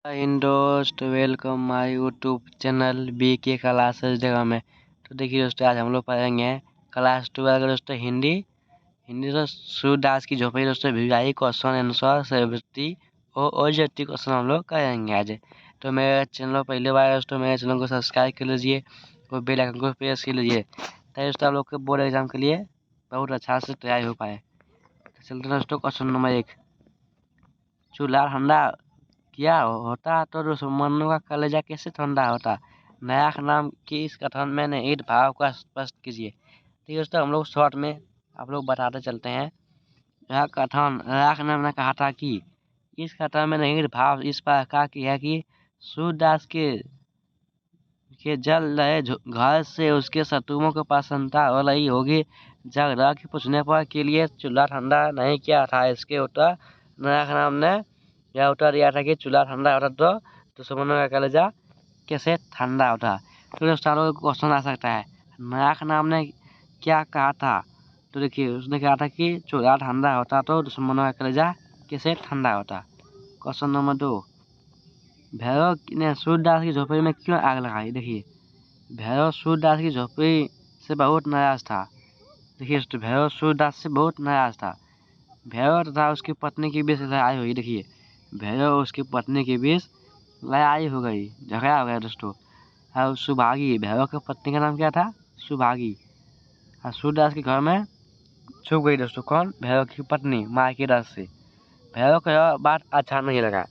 इन दोस्त welcome my YouTube channel BK classes जगह में। तो देखिए दोस्तों, आज हम लोग पढ़ेंगे क्लास 12 दोस्तों हिंदी तो सूरदास की झोपड़ी दोस्तों भिवाई क्वेश्चन आंसर सेवेंटी और OJT क्वेश्चन हम लोग करेंगे आज। तो मेरे चैनल पहले बार दोस्तों मेरे चैनल को सब्सक्राइब कर लीजिए और बेल आइकन को प्रेस कर लीजिए ताकि दोस्तों आप लोग के बोर्ड एग्जाम के लिए बहुत अच्छा से तैयारी हो पाए। तो चलते दोस्तों क्वेश्चन नंबर 1। चूल्हा ठंडा क्या होता तो दुश्मनों का कलेजा कैसे ठंडा होता? नयाक नाम की इस कथन में निहित भाव का स्पष्ट कीजिए। ठीक है दोस्तों, हम लोग शॉर्ट में आप लोग बताते चलते हैं। यह कथन नयाक नाम ने कहा था कि इस कथन में निहित भाव इस प्रकार की है कि सूरदास के जल रहे घर से उसके शत्रुओं को प्रसन्नता हो रही होगी। झगड़ा के पूछने पर के लिए चूल्हा ठंडा नहीं किया था। इसके उत्तर नयाक नाम ने यह उत्तर दिया था कि चूल्हा ठंडा होता तो दुश्मनों का कलेजा कैसे ठंडा होता। तो दोस्तों क्वेश्चन आ सकता है, नयाक नाम ने क्या कहा था? तो देखिए उसने कहा था कि चूल्हा ठंडा होता तो दुश्मनों का कलेजा कैसे ठंडा होता। क्वेश्चन नंबर 2, भैरव ने सूरदास की झोपड़ी में क्यों आग लगाई? देखिए भैरव सूरदास की झोपड़ी से बहुत नाराज था। देखिए भैरव सूरदास से बहुत नाराज था। भैरव तथा उसकी पत्नी के बीच लड़ाई हुई। देखिए भैरव उसकी पत्नी के बीच लड़ाई हो गई, झगड़ा हो गया दोस्तों। और सुभागी, भैरव की पत्नी का नाम क्या था? सुभागी। और सूरदास के घर में छुप गई दोस्तों। कौन? भैरव की पत्नी माँ के डर से। भैरव को यह बात अच्छा नहीं लगा।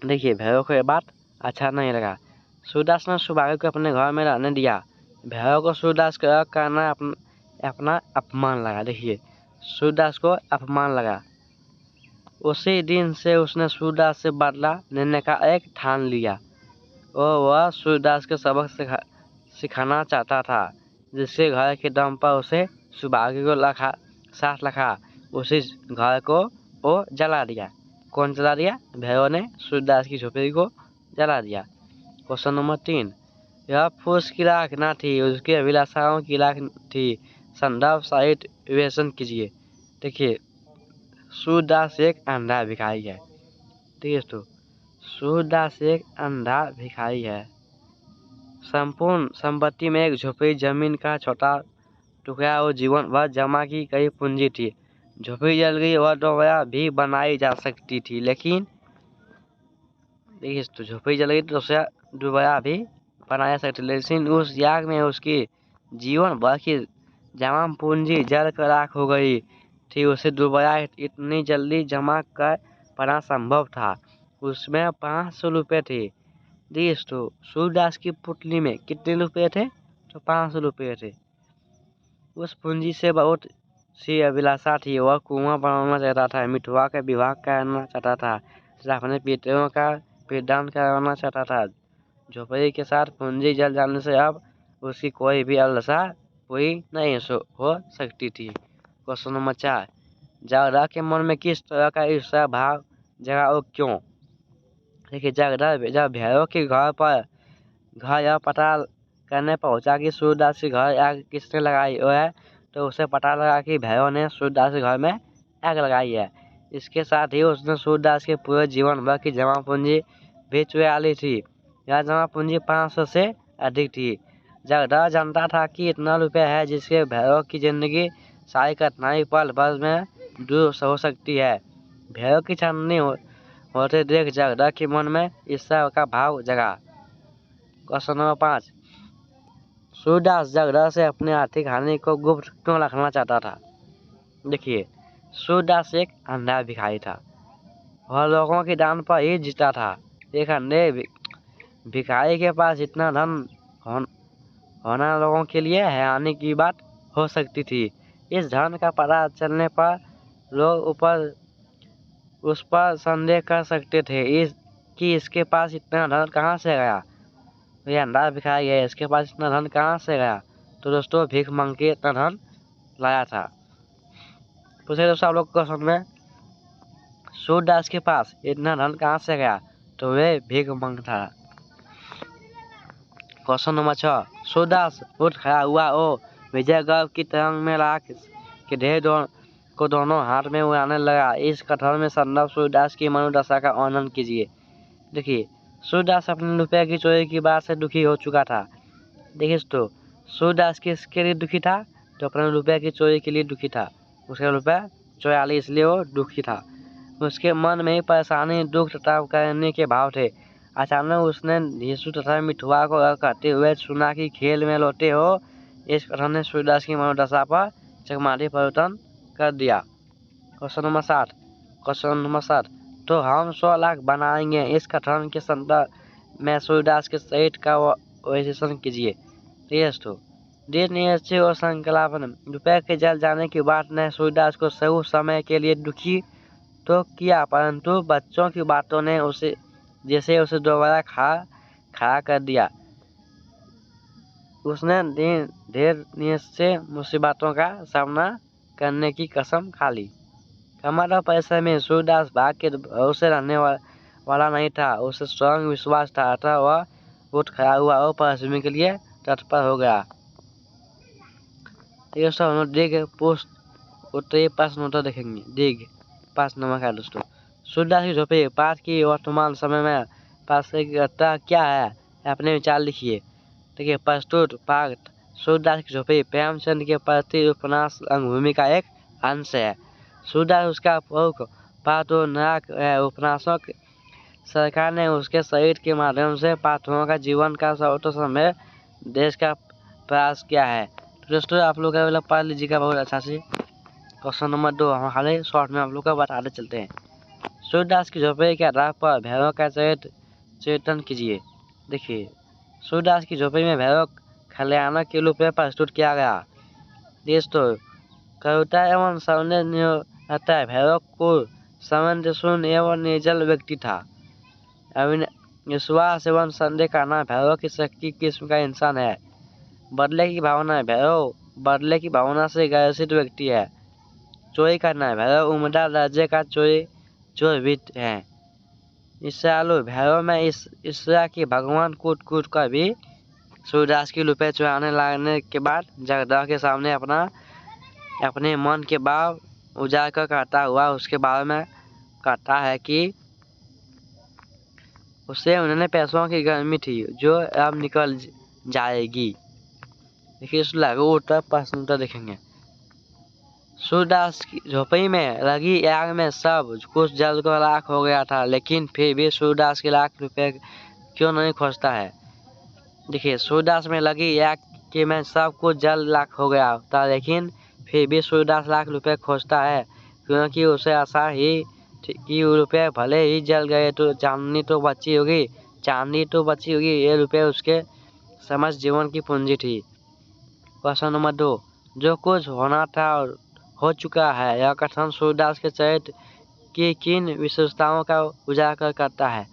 देखिए भैरव को यह बात अच्छा नहीं लगा। सूरदास ने सुभागी को अपने घर में रहने दिया। भैरव को सूरदास का करना अपना अपमान लगा। देखिए सूरदास को अपमान लगा। उसी दिन से उसने सूरदास से बदला लेने का एक ठान लिया और वह सूरदास के सबक सिखाना चाहता था, जिसके घर के दम पर उसे सुभागी को साथ रखा। उसी घर को वो जला दिया। कौन जला दिया? भैरव ने सूरदास की झोपड़ी को जला दिया। क्वेश्चन नंबर 3, यह फूस की राख न थी, उसकी अभिलाषाओं की राख थी। संदर्भ साहित्य विवेचन कीजिए। देखिए सूरदास एक अंधा भिखारी है। ठीक है दोस्तों, सूरदास एक अंधा भिखारी है। संपूर्ण संपत्ति में एक झोपड़ी जमीन का छोटा टुकड़ा और जीवन भर जमा की गई पूंजी थी। झोपड़ी जल गई और दोबारा भी बनाई जा सकती थी, लेकिन देखिए तो झोपड़ी जल गई तो दोबारा भी बनाया जा सकती, लेकिन उस याग में उसकी जीवन भर की जमा पूंजी जल कर राख हो गई थी। उसे दोबारा इतनी जल्दी जमा कर पाना संभव था। उसमें 500 रुपये थे। दोस्तों सूरदास की पुतली में कितने रुपये थे? तो 500 रुपये थे। उस पूंजी से बहुत सी अभिलाषा थी। वह कुआं बनाना चाहता था, मिठुआ का विवाह करना चाहता था, अपने पितरों का पिंडदान करवाना चाहता था। झोपड़ी के साथ पूंजी जल जाने से अब उसकी कोई भी अभिलाषा पूरी नहीं हो सकती थी। क्वेश्चन नंबर 4, जागदा के मन में किस तरह का ईर्ष्या भाव जगा और क्यों? देखिए जागदा जब भैरव के घर यह पता करने पहुंचा कि सूरदास के घर आग किसने लगाई है, तो उसे पता लगा कि भैरव ने सूरदास के घर में आग लगाई है। इसके साथ ही उसने सूरदास के पूरे जीवन भर की जमा पूंजी भी चुरा ली थी। यह जमा पूंजी 500 से अधिक थी। जगदा जानता था कि इतना रुपया है जिससे भैरव की जिंदगी सारी कठिनाई पल भर में दूर हो सकती है। भैरव की छाननी होते देख जगदा के मन में ईर्ष्या का भाव जगा। क्वेश्चन नंबर 5, सूरदास जगदा से अपने आर्थिक हानि को गुप्त क्यों रखना चाहता था? देखिए सूरदास एक अंधा भिखारी था। वह लोगों के दान पर ही जीता था। एक अंधे भिखारी के पास इतना धन होना लोगों के लिए हैरानी की बात हो सकती थी। इस धन का पता चलने पर लोग उस पर संदेह कर सकते थे कि इसके पास इतना धन कहाँ से गया। ये अंधा भिखारी है, इसके पास इतना धन कहाँ से गया? तो दोस्तों भीख मांग के इतना धन लाया था। पूछे दोस्तों आप लोग क्वेश्चन में, सूरदास के पास इतना धन कहाँ से गया? तो वे भीख मांगता था। क्वेश्चन नंबर 6, सूरदास उठ खड़ा हुआ और विजयगढ़ की तरंग में राख के ढेर दोनों हाथ में उड़ाने लगा। इस कथन में संदर्भ सूरदास की मनोदशा का वर्णन कीजिए। देखिए सूरदास अपने रुपये की चोरी की बात से दुखी हो चुका था। देखिए दोस्तों, सूरदास किसके लिए दुखी था? तो अपने रुपये की चोरी के लिए दुखी था। उसका रुपया चुरा लिया इसलिए वो दुखी था। उसके मन में परेशानी, दुख तथा करने के भाव थे। अचानक उसने यीशु तथा मिठुआ को कहते हुए सुना कि खेल में लौटे हो। इस कथन ने सूरदास की मनोदशा पर चकमादी परिवर्तन कर दिया। Question number 7। तो हम 100 लाख बनाएंगे। इस कथन के संदर्भ में सूरदास के सहित का विश्लेषण कीजिए। दोस्तों, दृढ़ निश्चय और संकल्पन रुपये के जल जाने की बात ने सूरदास को सही समय के लिए दुखी तो किया, परंतु बच्चों की बातों ने उसे दोबारा खड़ा कर दिया। उसने ढेर निश्चय मुसीबतों का सामना करने की कसम खा ली। हमारा पैसे में सूरदास भाग के भरोसे रहने वाला नहीं था। उसे स्वयं विश्वास था, अतः वह उठ खड़ा हुआ और परिश्रम के लिए तत्पर हो गया। ये सब हम लोग डिग पोस्ट उत्तरीय प्रश्न उत्तर देखेंगे। डिग 5 नंबर का दोस्तों, सूरदास की झोपड़ी पाठ की वर्तमान समय में पाठ्यता क्या है? अपने विचार लिखिए। देखिए, प्रस्तुत पाठ सूरदास की झोपड़ी प्रेमचंद के प्रति उपन्यास अंगभूमि का एक अंश है। सूरदास उसका प्रमुख पात्र नायक है। उपन्यासक सरकार ने उसके शरीर के माध्यम से पात्रों का जीवन का सर्वोत्तम समय देश का प्रयास किया है। तो दोस्तों, आप लोग का पढ़ लीजिएगा बहुत अच्छा से। क्वेश्चन नंबर 2 हम हाल शॉर्ट में आप लोग का बताते चलते हैं। सूरदास की झोपड़ी के आधार पर भैरव का चित्रण कीजिए। देखिए, सूरदास की झोपड़ी में भैरव खलियाना के रूप में प्रस्तुत किया गया। दोस्तों, कविता एवं सौंदर्य अतः भैरव को सामंजस्य एवं निर्जल व्यक्ति था। विश्वास एवं संदेह करना भैरव की शक्ति किस्म का इंसान है। बदले की भावना, भैरव बदले की भावना से ग्रसित व्यक्ति है। चोरी करना, भैरव उम्दा दर्जे का चोर भी है। ईर्ष्यालु, भैरव में ईर्ष्या की भगवान कूट कर भी सूरदास की रुपये चुराने लगने के बाद जगदम्बा के सामने अपने मन के भाव उजागर कर कहता हुआ उसके बारे में कहता है कि उससे उन्होंने पैसों की गर्मी थी जो अब निकल जाएगी। देखिए, इस लागू उत्तर प्रश्न उत्तर देखेंगे। सूरदास की झोपड़ी में लगी आग में सब कुछ जलकर राख हो गया था, लेकिन फिर भी सूरदास के लाख रुपए क्यों नहीं खोजता है? देखिए, सूरदास में लगी आग के में सब कुछ जल राख हो गया था, लेकिन फिर भी सूरदास लाख रुपए खोजता है, क्योंकि उसे आशा ही कि रुपये भले ही जल गए तो चांदी तो बची होगी। ये रुपये उसके समझ जीवन की पूंजी थी। क्वेश्चन नंबर 2 जो कुछ होना था और हो चुका है, यह कथन सूरदास के चरित्र की किन विशेषताओं का उजागर करता है?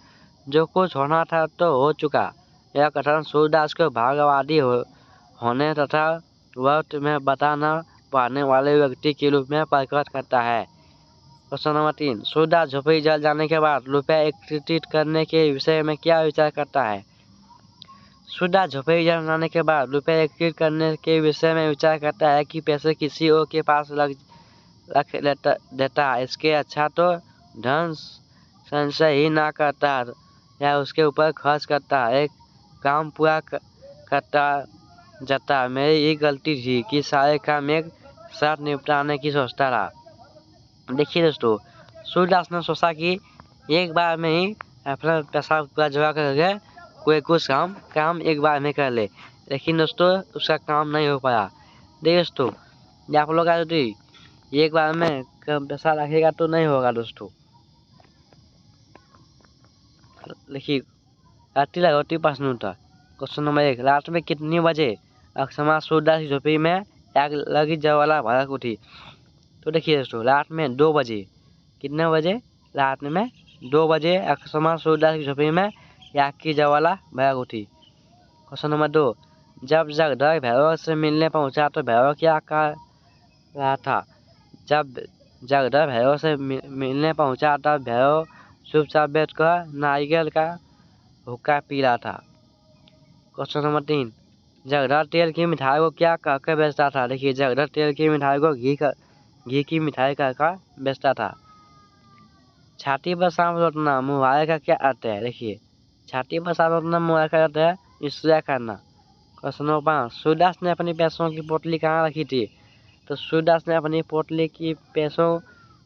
जो कुछ होना था तो हो चुका, यह कथन सूरदास को भाग्यवादी होने तथा वक्त में बता न पाने वाले व्यक्ति के रूप में प्रकट करता है। क्वेश्चन नंबर 3 सूरदास झोपड़ी जल जाने के बाद रुपया एकत्रित करने के विषय में क्या विचार करता है? सूरदास झोपड़ी जल जाने के बाद रुपया एकत्रित करने के विषय में विचार करता है कि पैसे किसी और के पास रख देता है, इसके अच्छा तो धन संचय ही ना करता या उसके ऊपर खर्च करता, एक काम पूरा करता जाता। मेरी ये गलती थी कि सारे काम एक साथ निपटाने की सोचता रहा। देखिए दोस्तों, सूरदास ने सोचा कि एक बार में ही अपना पैसा पूरा जमा करके कोई कुछ काम एक बार में कर ले, लेकिन दोस्तों उसका काम नहीं हो पाया। देखिए दोस्तों, आप लोग का यदि एक बार में पैसा रखेगा तो नहीं होगा दोस्तों। देखिए, रात्रि लगौती प्रश्न उत्तर। क्वेश्चन नंबर 1 रात में कितनी बजे अक्षमा सूरदास की झोपड़ी में आग लगी ज्वाला भड़क उठी? तो देखिए दोस्तों, रात में 2 बजे। कितने बजे? रात में 2 बजे अक्षमा सूरदास की झोपड़ी में आग की ज्वाला भड़क उठी। क्वेश्चन नंबर 2 जब जगदम्बा भैरव से मिलने पहुंचा तो भैरव क्या कह रहा था? जब जगदम्बा भैरव से मिलने पहुंचा तब भैरव चुपचाप बैठकर नारियल का हुक्का पी रहा था। क्वेश्चन नंबर 3 जगदम्बा तेल की मिठाई को क्या कहकर बेचता था? देखिए, जगदम्बा तेल की मिठाई को घी की मिठाई कहकर बेचता था। छाती पर सांप लौटना मुहावरे का क्या अर्थ है? देखिए, छाती पर सांप लौटना मुहावरे का अर्थ है ईर्ष्या करना। क्वेश्चन नंबर 5, सूरदास ने अपनी पैसों की पोटली कहाँ रखी थी? तो सूरदास ने अपनी पोटली की पैसों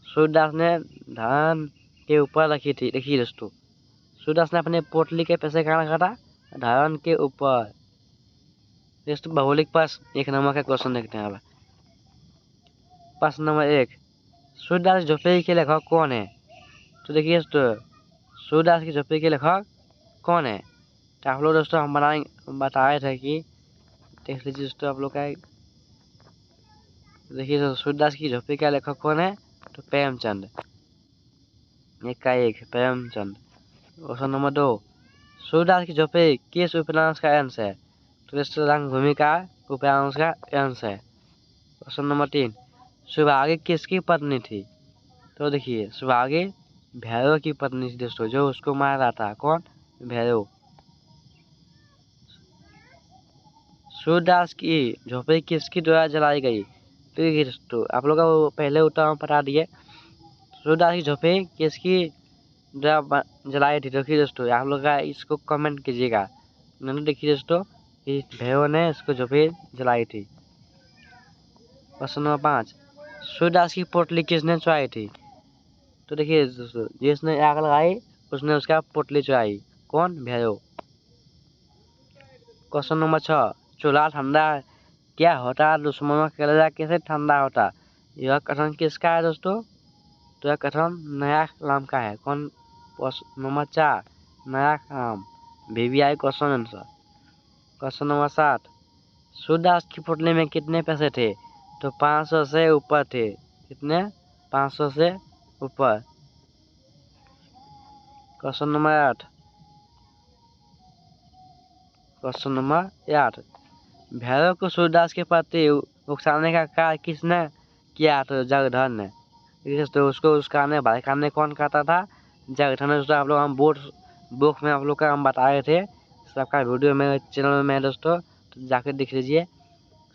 सूरदास ने धन के ऊपर रखी थी। देखिए दोस्तों, सूरदास ने अपने पोटली के पैसे कहाँ रखा था? धन के ऊपर। दोस्तों भौगोलिक प्रश्न 1 नंबर का क्वेश्चन देखते हैं अब। प्रश्न नंबर 1, सूरदास झोपड़ी के लेखक कौन है? तो देखिए दोस्तों, सूरदास की झोपड़ी के लेखक कौन है? तो आप लोग दोस्तों हम बताए थे कि देख लीजिए दोस्तों आप लोग का। देखिए दोस्तों, सूरदास की झोपड़ी का लेखक कौन है? तो प्रेमचंद। 1 प्रेमचंद। क्वेश्चन नंबर 2, सूरदास की झोपड़ी किस उपन्यास का अंश है? तो दोस्तों रंगभूमि का उपन्यास का अंश है। क्वेश्चन नंबर 3, सुभागी किसकी पत्नी थी? तो देखिए, सुभागी भैरव की पत्नी थी दोस्तों, जो उसको मार रहा था। कौन? भैरव। सूरदास की झोपड़ी किसकी द्वारा जलाई गई? तो देखिए दोस्तों, आप लोग को पहले उत्तर हम बता दिए। सूरदास की झोपड़ी किसकी द्वारा जलाई थी? देखिए दोस्तों, आप लोग का इसको कमेंट कीजिएगा। मैंने देखिए दोस्तों कि भैरव ने इसको झोपड़ी जलाई थी। क्वेश्चन नंबर 5, सूरदास की पोटली किसने चुराई थी? तो देखिए दोस्तों, जिसने आग लगाई उसने उसका पोटली चुराई। कौन? भैरव। क्वेश्चन नंबर 6, चूल्हा ठंडा क्या होता है? दुश्मनों का कलेजा कैसे ठंडा होता? यह कथन किसका है दोस्तों? तो यह कथन नया राम का है। कौन? क्वेश्चन नंबर 4, नया Ram. VVI question answer. Question number 7, Surdas की पोटली में कितने पैसे थे? तो 500 से ऊपर थे। कितने? 500 से ऊपर। क्वेश्चन नंबर 8, भैरव को सूरदास के प्रति उकसाने का कार्य किसने किया? तो जगधर ने। तो उसको उसकाने भड़काने कौन करता था? जगधर ने। दोस्तों आप लोग हम बुक में आप लोग का हम बताए थे, सबका वीडियो मेरे चैनल में है दोस्तों, तो जाकर देख लीजिए।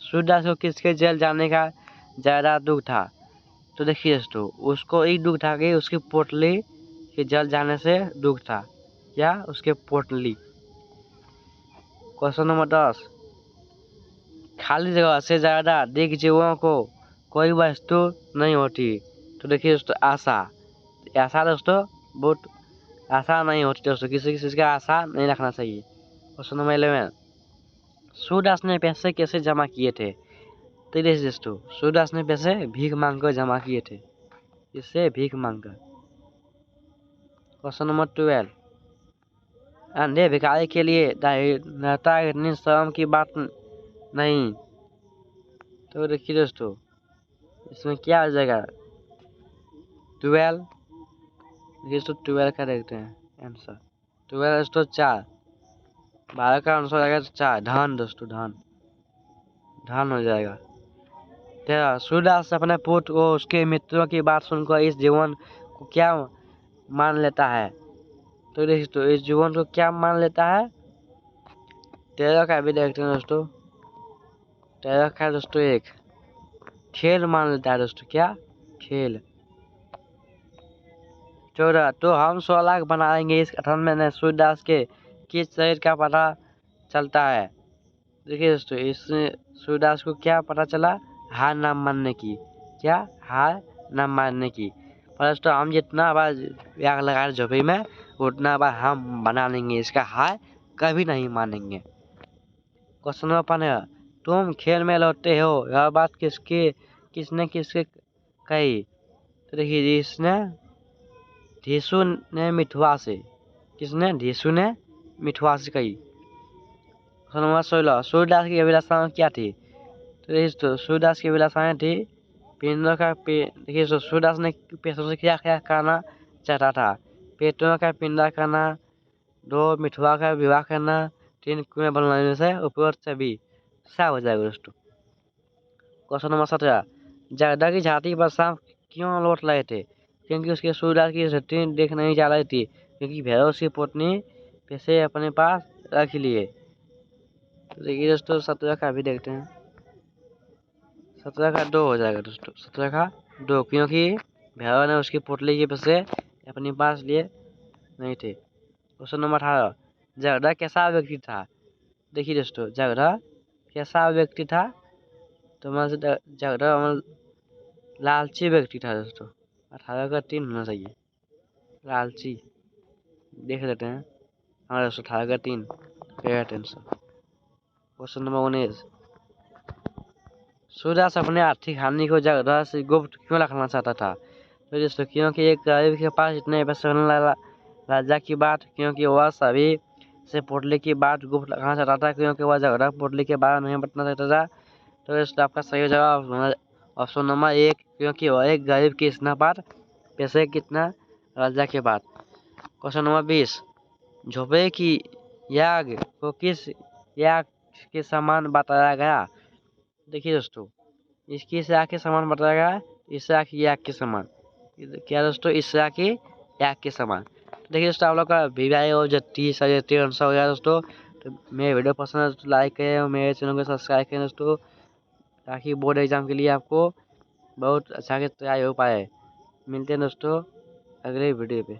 सूरदास को किसके जेल जाने का ज़्यादा दुख था? तो देखिए दोस्तों, उसको एक दुख था कि उसकी पोटली के जल जाने से दुख था। क्या? उसके पोटली। क्वेश्चन नंबर 10, खाली जगह से ज़्यादा दिग्गज जीवों को कोई वस्तु नहीं होती। तो देखिए दोस्तों, आशा। आशा दोस्तों बहुत आशा नहीं होती दोस्तों, किसी चीज़ का आशा नहीं रखना चाहिए। क्वेश्चन नंबर 11, सूरदास ने पैसे कैसे जमा किए थे? तो देखिए दोस्तों, सूरदास ने पैसे भीख मांगकर जमा किए थे। इससे भीख मांगकर। क्वेश्चन नंबर 12, अंधे भिखारी के लिए दरिद्रता इतनी शर्म की बात नहीं। तो देखिए दोस्तों, इसमें क्या आ जाएगा? 12। दोस्तों 12 का देखते हैं आंसर। 12 दोस्तों 4। 12 का आंसर हो जाएगा 4। धन दोस्तों, धन हो जाएगा। 13, सूरदास अपने पुत्र को उसके मित्रों की बात सुनकर इस जीवन को क्या मान लेता है? तो देखिए तो इस जीवन को क्या मान लेता है? 13 का भी देखते हैं दोस्तों। 13 का दोस्तों 1, खेल मान लेता है दोस्तों। क्या? खेल। 14, तो हम 100 लाख बनाएंगे इस कथन में सूरदास के किस शरीर का पता चलता है? देखिए दोस्तों, इसमें सूरदास को क्या पता चला? हार ना मानने की। क्या? हार ना मानने की। पर दोस्तों हम जितना बार आग लगा झोपड़ी में उतना बार हम बना लेंगे, इसका हार कभी नहीं मानेंगे। क्वेश्चन नंबर 15, तुम खेल में लौटते हो, यह बात किसने कही? तो देखिए, इसने ढीसू ने मिठुआ से। किसने? ढीसू ने मिठुआ से कही। क्वेश्चन नंबर 16, सूरदास की अभिलाषाएं क्या थी? तो सूरदास की अभिलाषाएं थी पिंडों का देखिए सूरदास ने पैसों से क्या क्या करना चाहता था? पेटों का पिंडा करना, 2 मिठुआ का विवाह करना, 3 कुएं बनवाने से उपरोक्त सभी सब हो जाएगा दोस्तों। क्वेश्चन नंबर 17, जगदा की छाती पर सांप क्यों लौट रहे थे? क्योंकि उसके सूरदास की छठी देख नहीं जा रही थी, क्योंकि भैरव की पत्नी पैसे अपने पास रख लिए। तो देखिए दोस्तों 17 का भी देखते हैं। 17 का 2 हो जाएगा दोस्तों। 17 का 2, क्योंकि भैरव ने उसकी पोटली के पैसे अपने पास लिए नहीं थे। क्वेश्चन नंबर 18, झगड़ा कैसा व्यक्ति था? देखिए दोस्तों, झगड़ा कैसा व्यक्ति था? तो झगड़ा लालची व्यक्ति था दोस्तों। 18 का 3 होना चाहिए, लालची। देख लेते हैं। हाँ दोस्तों, 18 का 3 आंसर। क्वेश्चन नंबर 19, सूर्यदास अपने आर्थिक हानि को झगड़ा से गुप्त क्यों रखना चाहता था? तो दोस्तों, क्योंकि एक गरीब के पास इतने पैसे होने राजा की बात, क्योंकि वह सभी से पोटली की बात गुप्त रखना चाहता था, क्योंकि वह झगड़ा पोटली के बारे में नहीं बताना चाहता था। तो दोस्तों, आपका सही जवाब ऑप्शन नंबर 1, क्योंकि वह एक गरीब की इतना बात पैसे कितना राजा के बाद। क्वेश्चन नंबर 20, झोपड़े की याग को किस याग के समान बताया गया? देखिए दोस्तों, इसकी इस याग के समान बताया गया, इस याग की याग के समान। क्या दोस्तों? इस याग की याग के समान। देखिए दोस्तों, आप लोग का वीडियो और जो 30 आंसर हो गया दोस्तों। तो मेरे वीडियो पसंद है तो लाइक करें और मेरे चैनल को सब्सक्राइब करें दोस्तों, ताकि बोर्ड एग्जाम के लिए आपको बहुत अच्छा से तैयारी हो पाए। मिलते हैं दोस्तों अगले वीडियो पे।